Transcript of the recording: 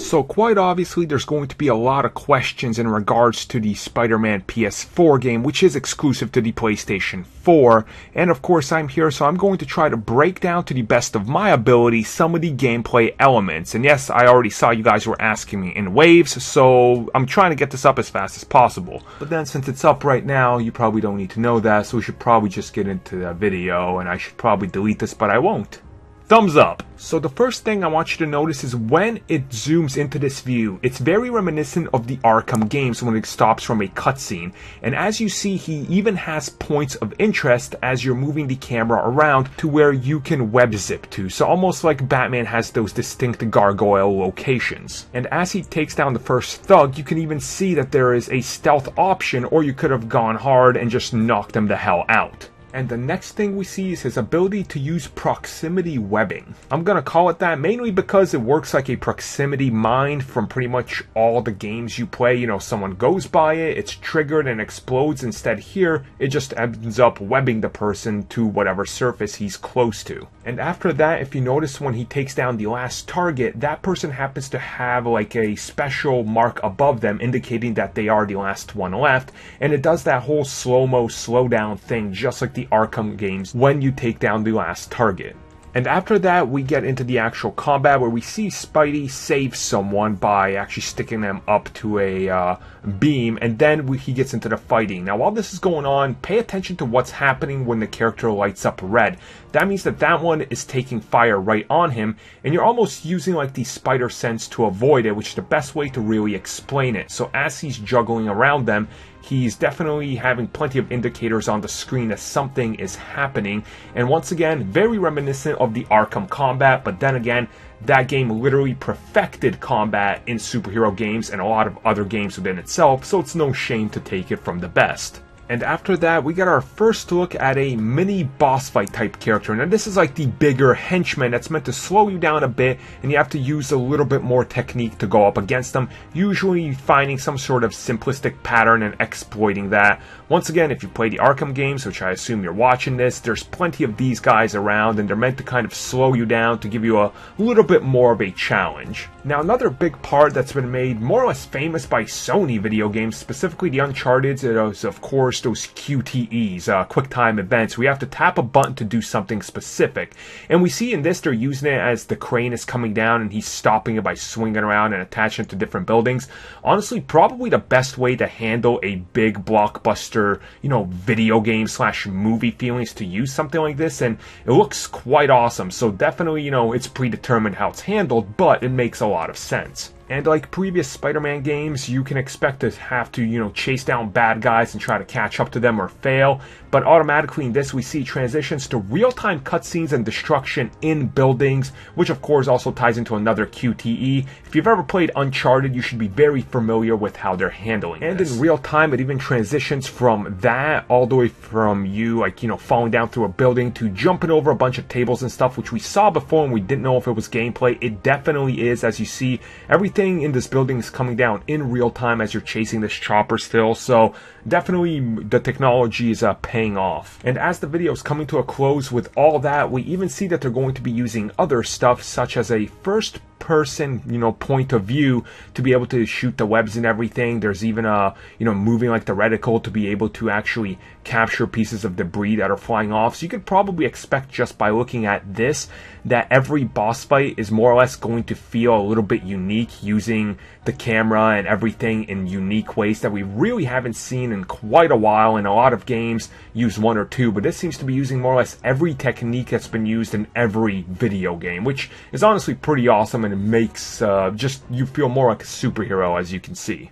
So quite obviously there's going to be a lot of questions in regards to the Spider-Man PS4 game, which is exclusive to the PlayStation 4, and of course I'm here, so I'm going to try to break down to the best of my ability some of the gameplay elements. And yes, I already saw you guys were asking me in waves, so I'm trying to get this up as fast as possible. But then since it's up right now, you probably don't need to know that, so we should probably just get into the video, and I should probably delete this, but I won't. Thumbs up! So the first thing I want you to notice is when it zooms into this view, it's very reminiscent of the Arkham games when it stops from a cutscene. And as you see, he even has points of interest as you're moving the camera around to where you can web zip to. So almost like Batman has those distinct gargoyle locations. And as he takes down the first thug, you can even see that there is a stealth option, or you could have gone hard and just knocked him the hell out. And the next thing we see is his ability to use proximity webbing. I'm gonna call it that mainly because it works like a proximity mine from pretty much all the games you play. You know, someone goes by it, it's triggered and explodes. Instead here, it just ends up webbing the person to whatever surface he's close to. And after that, if you notice when he takes down the last target, that person happens to have like a special mark above them indicating that they are the last one left. And it does that whole slow-mo, slow-down thing just like the Arkham games when you take down the last target. And after that, we get into the actual combat where we see Spidey save someone by actually sticking them up to a beam, and then he gets into the fighting. Now, while this is going on, pay attention to what's happening when the character lights up red. That means that that one is taking fire right on him, and you're almost using like the spider sense to avoid it, which is the best way to really explain it. So as he's juggling around them, he's definitely having plenty of indicators on the screen that something is happening. And once again, very reminiscent of the Arkham combat, but then again, that game literally perfected combat in superhero games and a lot of other games within itself, so it's no shame to take it from the best. And after that, we got our first look at a mini boss fight type character. Now this is like the bigger henchman that's meant to slow you down a bit, and you have to use a little bit more technique to go up against them, usually finding some sort of simplistic pattern and exploiting that. Once again, if you play the Arkham games, which I assume you're watching this, there's plenty of these guys around, and they're meant to kind of slow you down to give you a little bit more of a challenge. Now another big part that's been made more or less famous by Sony video games, specifically the Uncharted, is of course those QTEs, quick time events. We have to tap a button to do something specific. And we see in this they're using it as the crane is coming down and he's stopping it by swinging around and attaching it to different buildings. Honestly, probably the best way to handle a big blockbuster, you know, video game / movie feelings to use something like this, and it looks quite awesome. So definitely, you know, it's predetermined how it's handled, but it makes a lot of sense. And like previous Spider-Man games, you can expect to have to, you know, chase down bad guys and try to catch up to them or fail. But automatically in this, we see transitions to real-time cutscenes and destruction in buildings, which of course also ties into another QTE. If you've ever played Uncharted, you should be very familiar with how they're handling this. And in real time, it even transitions from that all the way from you, like, you know, falling down through a building to jumping over a bunch of tables and stuff, which we saw before and we didn't know if it was gameplay. It definitely is. As you see, everything in this building is coming down in real time as you're chasing this chopper still, so definitely the technology is paying off. And as the video is coming to a close with all that, we even see that they're going to be using other stuff such as a first person, you know, point of view to be able to shoot the webs and everything. There's even you know, moving like the reticle to be able to actually capture pieces of debris that are flying off. So you could probably expect just by looking at this that every boss fight is more or less going to feel a little bit unique, using the camera and everything in unique ways that we really haven't seen in quite a while. And a lot of games use one or two, but this seems to be using more or less every technique that's been used in every video game, which is honestly pretty awesome, and it makes just you feel more like a superhero, as you can see.